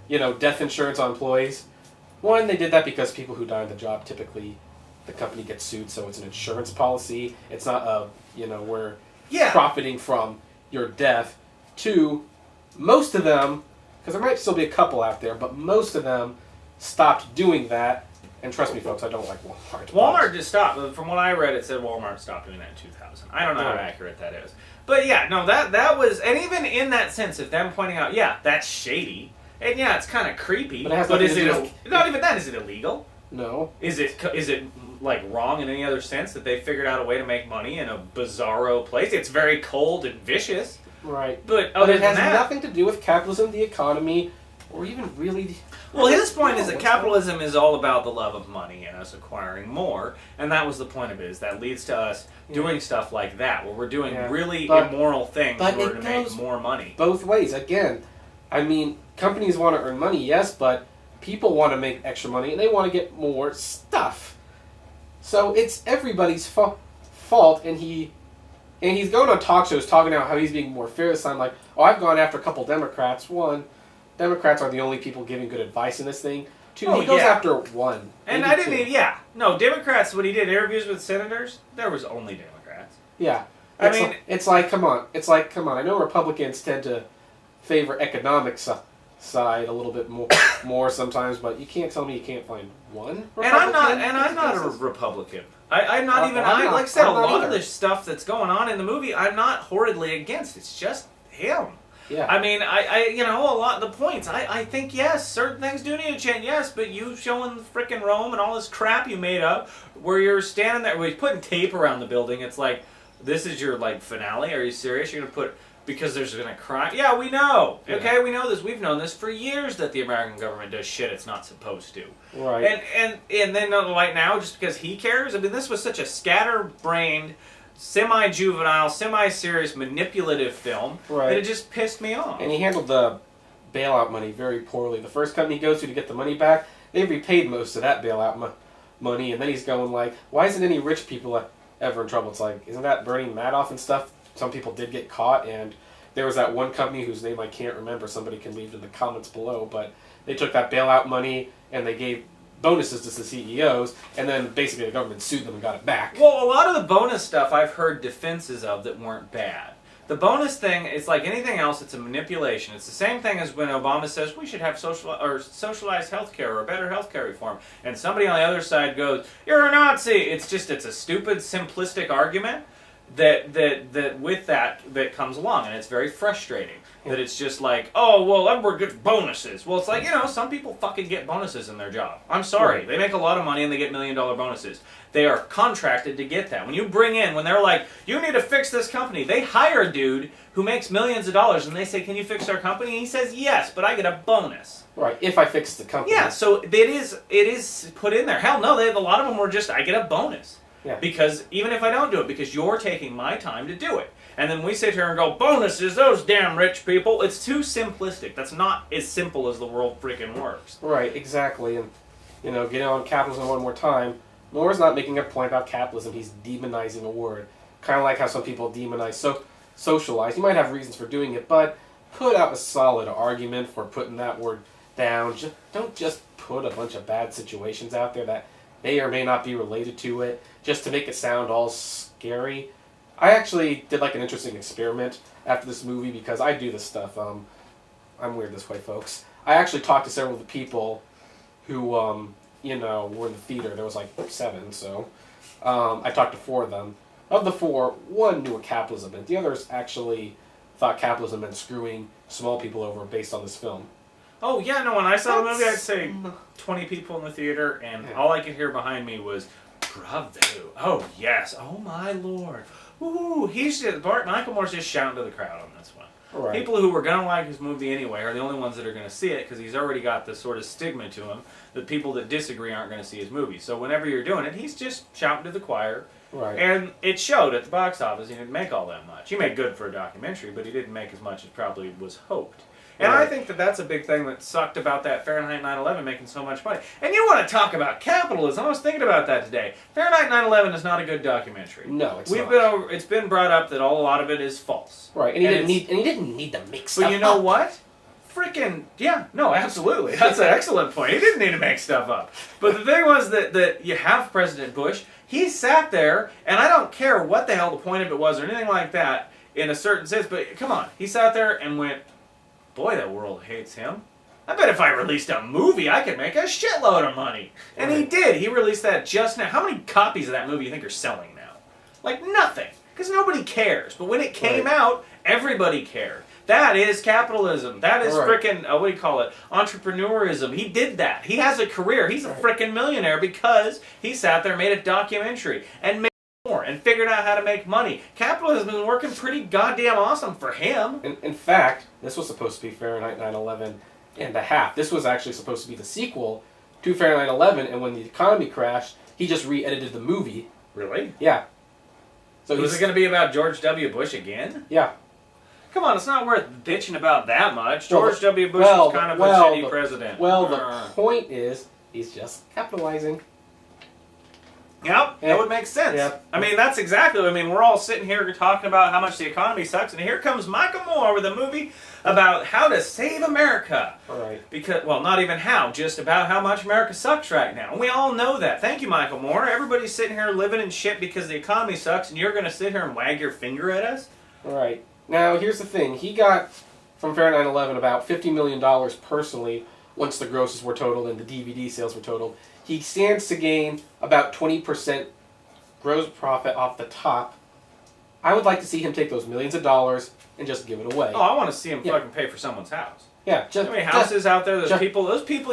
death insurance on employees. One, they did that because people who die on the job, typically the company gets sued, so it's an insurance policy. It's not we're profiting from your death. Two, most of them, because there might still be a couple out there, but most of them stopped doing that. And trust me, folks, I don't like Walmart. Walmart just stopped. From what I read, it said Walmart stopped doing that in 2000. I don't know how accurate that is. But yeah, no, that was, and even in that sense of them pointing out, yeah, that's shady. And yeah, it's kind of creepy. But is it, not even that, is it illegal? No. Is it like wrong in any other sense that they figured out a way to make money in a bizarro place? It's very cold and vicious. Right. But it has nothing to do with capitalism, the economy, or even really... Well, his point is that capitalism is all about the love of money and us acquiring more, and that was the point of it, is that leads to us doing stuff like that, where we're doing really immoral things in order to make more money. Both ways. Again, I mean, companies want to earn money, yes, but people want to make extra money, and they want to get more stuff. So it's everybody's fault, and he's going on talk shows talking about how he's being more fair this time, like, I've gone after a couple Democrats. One, Democrats are the only people giving good advice in this thing. Two, he goes after one. And I didn't even, no, Democrats, when he did interviews with senators, there was only Democrats. Yeah. It's like, come on. I know Republicans tend to favor economic side a little bit more sometimes, but you can't tell me you can't find one Republican. And I'm not a Republican. I'm not even, like I said, a lot of the stuff that's going on in the movie, I'm not horridly against. It's just him. Yeah. I mean, a lot of the points. I think, yes, certain things do need to change, yes, but you showing frickin' Rome and all this crap you made up, where you're standing there, where you're putting tape around the building, it's like, this is your, finale? Are you serious? You're going to put, because there's going to crime? Yeah, we know. Yeah. Okay, we know this. We've known this for years, that the American government does shit it's not supposed to. Right. And then, right now, just because he cares? I mean, this was such a scatterbrained, semi-juvenile, semi-serious, manipulative film that it just pissed me off. And he handled the bailout money very poorly. The first company he goes to get the money back, they repaid most of that bailout money, and then he's going like, why isn't any rich people ever in trouble? It's like, isn't that Bernie Madoff and stuff? Some people did get caught, and there was that one company whose name I can't remember. Somebody can leave in the comments below, but they took that bailout money and they gave bonuses to the CEOs, and then basically the government sued them and got it back. Well, a lot of the bonus stuff I've heard defenses of that weren't bad. The bonus thing, it's like anything else, it's a manipulation. It's the same thing as when Obama says we should have socialized healthcare or better healthcare reform, and somebody on the other side goes, "You're a Nazi." It's a stupid, simplistic argument that with that comes along, and it's very frustrating. That it's just like, oh, well, we're good bonuses. Well, it's like, some people fucking get bonuses in their job. I'm sorry. Right. They make a lot of money and they get $1 million bonuses. They are contracted to get that. When you bring in, when they're like, you need to fix this company, they hire a dude who makes millions of dollars and they say, can you fix our company? And he says, yes, but I get a bonus. Right, if I fix the company. Yeah, so it is put in there. Hell no, a lot of them were just, I get a bonus. Yeah. Because even if I don't do it, because you're taking my time to do it. And then we sit here and go, bonuses, those damn rich people. It's too simplistic. That's not as simple as the world freaking works. Right, exactly. And, getting on capitalism one more time, Moore's not making a point about capitalism. He's demonizing a word. Kind of like how some people demonize socialize. You might have reasons for doing it, but put out a solid argument for putting that word down. Don't just put a bunch of bad situations out there that may or may not be related to it, just to make it sound all scary. I actually did an interesting experiment after this movie, because I do this stuff. I'm weird this way, folks. I actually talked to several of the people who, were in the theater. There was 7, so I talked to 4 of them. Of the 4, 1 knew what capitalism meant. The others actually thought capitalism meant screwing small people over based on this film. Oh, yeah, no, when I saw the movie, I'd say 20 people in the theater, and all I could hear behind me was, bravo. Oh, yes. Oh, my Lord. Ooh, Michael Moore's just shouting to the crowd on this one. Right. People who were going to like his movie anyway are the only ones that are going to see it, because he's already got this sort of stigma to him that people that disagree aren't going to see his movie. So whenever you're doing it, he's just shouting to the choir. Right. And it showed at the box office. He didn't make all that much. He made good for a documentary, but he didn't make as much as probably was hoped. And I think that's a big thing that sucked about that Fahrenheit 9/11 making so much money. And you want to talk about capitalism? I was thinking about that today. Fahrenheit 9/11 is not a good documentary. No, it's not. It's been brought up that a lot of it is false. Right, and he didn't need to make stuff up. But you know what? freaking, yeah, no, absolutely. That's an excellent point. He didn't need to make stuff up. But the thing was that you have President Bush. He sat there, and I don't care what the hell the point of it was or anything like that in a certain sense, but come on. He sat there and went, boy, the world hates him. I bet if I released a movie, I could make a shitload of money. And he did. He released that just now. How many copies of that movie do you think are selling now? Like nothing. Because nobody cares. But when it came out, everybody cared. That is capitalism. That is frickin', what do you call it? Entrepreneurism. He did that. He has a career. He's a frickin' millionaire because he sat there, made a documentary, and made more, and figured out how to make money. Capitalism is working pretty goddamn awesome for him. In fact, this was supposed to be Fahrenheit 9/11 and a half. This was actually supposed to be the sequel to Fahrenheit 11, and when the economy crashed, he just re-edited the movie. Really? Yeah. So was it going to be about George W. Bush again? Yeah. Come on, it's not worth bitching about that much. George W. Bush was kind of a shitty president. Well, the point is, he's just capitalizing. Yep, that would make sense. Yep. I mean, that's exactly, we're all sitting here talking about how much the economy sucks, and here comes Michael Moore with a movie about how to save America. All right. Because, well, not even how, just about how much America sucks right now. And we all know that. Thank you, Michael Moore. Everybody's sitting here living in shit because the economy sucks, and you're going to sit here and wag your finger at us? All right. Now, here's the thing. He got, from Fahrenheit 9/11, about $50 million personally, once the grosses were totaled and the DVD sales were totaled. He stands to gain about 20% gross profit off the top. I would like to see him take those millions of dollars and just give it away. Oh, I want to see him fucking pay for someone's house. Yeah, just... How many houses out there, those people,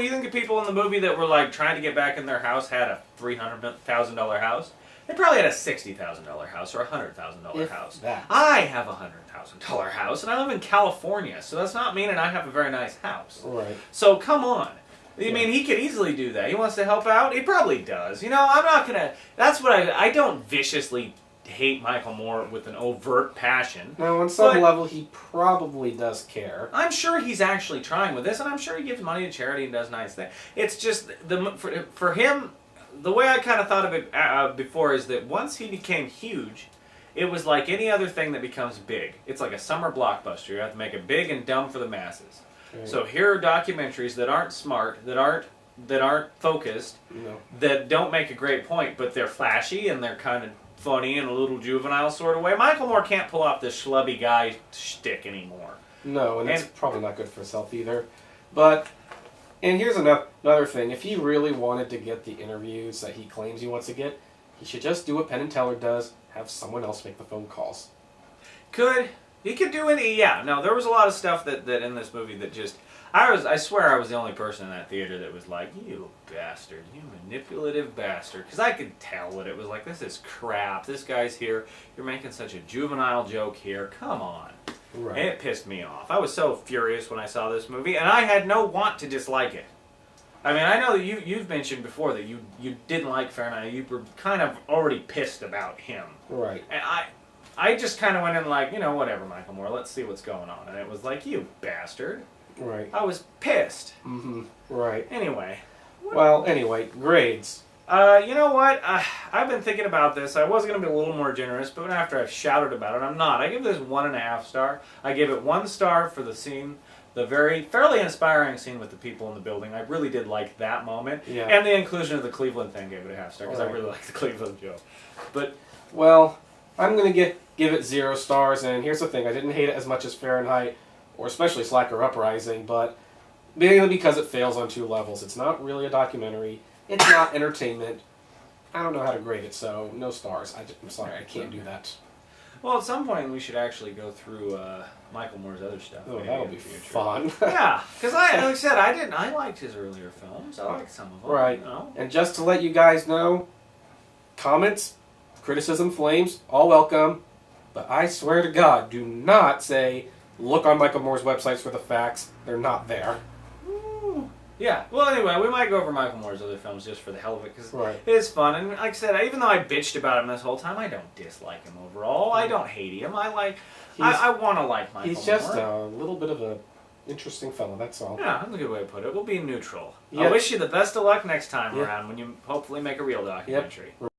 you think the people in the movie that were like trying to get back in their house had a $300,000 house? They probably had a $60,000 house or a $100,000 house. I have a $100,000 house, and I live in California, so that's not meaning I have a very nice house. Right. So come on. I mean, he could easily do that. He wants to help out. He probably does. You know, I'm not going to... That's what I don't viciously hate Michael Moore with an overt passion. Now, on some level, he probably does care. I'm sure he's actually trying with this, and I'm sure he gives money to charity and does nice things. It's just, for him, the way I kind of thought of it before is that once he became huge, it was like any other thing that becomes big. It's like a summer blockbuster. You have to make it big and dumb for the masses. Right. So here are documentaries that aren't smart, that aren't focused, that don't make a great point, but they're flashy and they're kind of funny in a little juvenile sort of way. Michael Moore can't pull off this schlubby guy shtick anymore. No, and that's probably not good for his health either. But, and here's another thing. If he really wanted to get the interviews that he claims he wants to get, he should just do what Penn and Teller does, have someone else make the phone calls. He could do any, yeah. No, there was a lot of stuff that in this movie that just, I swear I was the only person in that theater that was like, you bastard, you manipulative bastard. Because I could tell what it was like. This is crap. This guy's here. You're making such a juvenile joke here. Come on. Right. And it pissed me off. I was so furious when I saw this movie, and I had no want to dislike it. I mean, I know that you've mentioned before that you didn't like Fahrenheit. You were kind of already pissed about him. Right. And I just kind of went in like, you know, whatever, Michael Moore, let's see what's going on. And it was like, you bastard. Right. I was pissed. Mm-hmm. Right. Anyway. Well, anyway, grades. You know what? I've been thinking about this. I was going to be a little more generous, but after I've shouted about it, I'm not. I give this 1.5 stars. I give it 1 star for the scene, the very fairly inspiring scene with the people in the building. I really did like that moment. Yeah. And the inclusion of the Cleveland thing gave it a 0.5 star because I really like the Cleveland joke. But, well, I'm going to give it 0 stars, and here's the thing. I didn't hate it as much as Fahrenheit, or especially Slacker Uprising, but mainly because it fails on 2 levels. It's not really a documentary. It's not entertainment. I don't know how to grade it, so no stars. I'm sorry, I can't do that. Well, at some point we should actually go through Michael Moore's other stuff. Oh, that'll be fun. Yeah, because like I said, I liked his earlier films. I liked some of them. Right. You know? And just to let you guys know, comments, criticism, flames, all welcome. But I swear to God, do not say, look on Michael Moore's websites for the facts. They're not there. Yeah. Well, anyway, we might go over Michael Moore's other films just for the hell of it, because it is fun. And like I said, even though I bitched about him this whole time, I don't dislike him overall. I don't hate him. I want to like Michael Moore. He's just a little bit of a interesting fellow, that's all. Yeah, that's a good way to put it. We'll be neutral. Yep. I wish you the best of luck next time around when you hopefully make a real documentary. Yep.